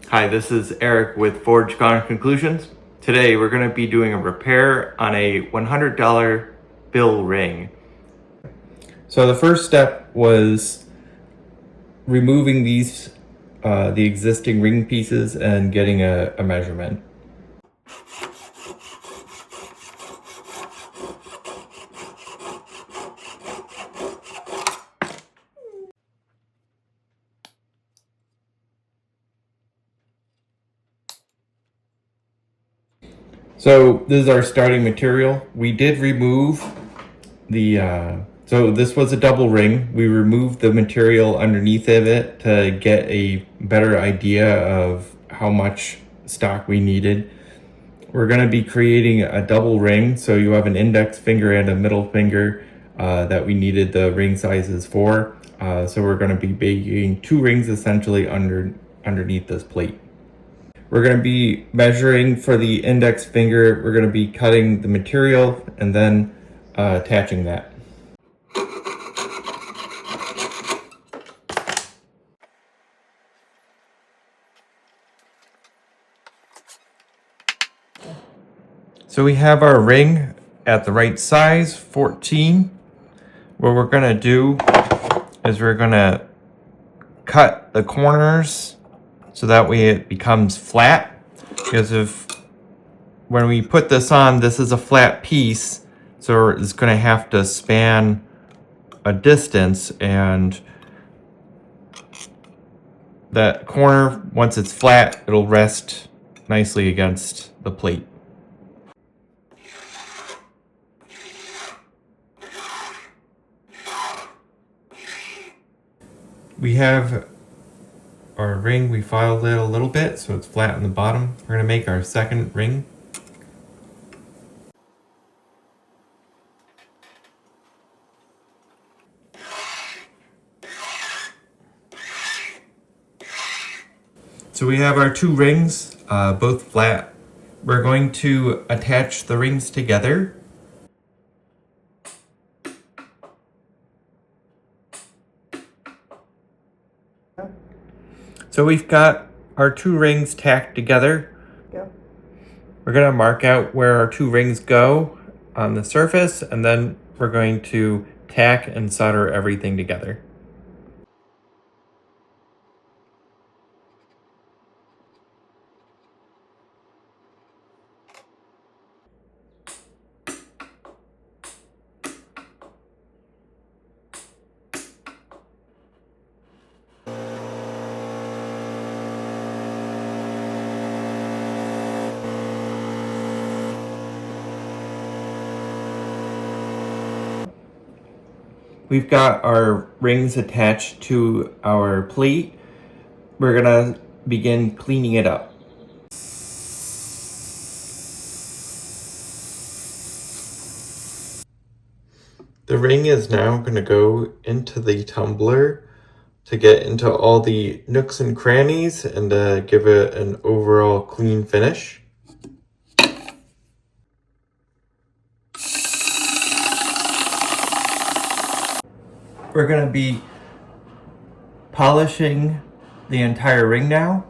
Hi, this is Eric with Forge Gone Conclusions. Today we're going to be doing a repair on a $100 bill ring. So the first step was removing these, the existing ring pieces and getting a measurement. So this is our starting material. We did remove the, so this was a double ring. We removed the material underneath of it to get a better idea of how much stock we needed. We're going to be creating a double ring. So you have an index finger and a middle finger that we needed the ring sizes for. So we're going to be making two rings essentially underneath this plate. We're going to be measuring for the index finger. We're going to be cutting the material and then attaching that. So we have our ring at the right size, 14. What we're going to do is we're going to cut the corners so that way it becomes flat, because when we put this on, this is a flat piece, so it's going to have to span a distance, and that corner, once it's flat, it'll rest nicely against the plate. We have our ring, we filed it a little bit so it's flat on the bottom. We're going to make our second ring. So we have our two rings, both flat. We're going to attach the rings together. So we've got our two rings tacked together. Yep. We're going to mark out where our two rings go on the surface, and then we're going to tack and solder everything together. We've got our rings attached to our plate. We're gonna begin cleaning it up. The ring is now gonna go into the tumbler to get into all the nooks and crannies and give it an overall clean finish. We're going to be polishing the entire ring now.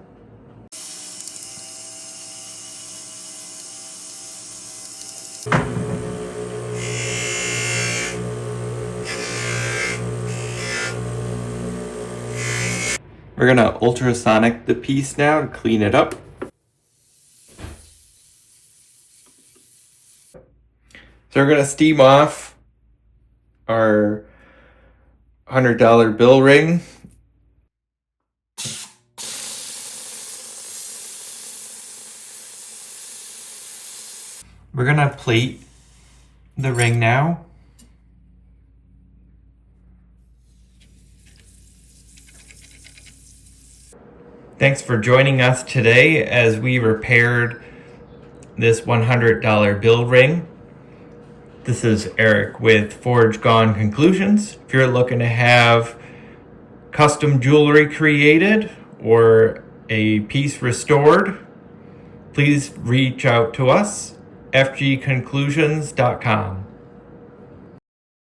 We're going to ultrasonic the piece now to clean it up. So we're going to steam off our $100 bill ring. We're gonna plate the ring now. Thanks for joining us today as we repaired this $100 bill ring. This is Eric with Forge Gone Conclusions. If you're looking to have custom jewelry created or a piece restored, please reach out to us, fgconclusions.com.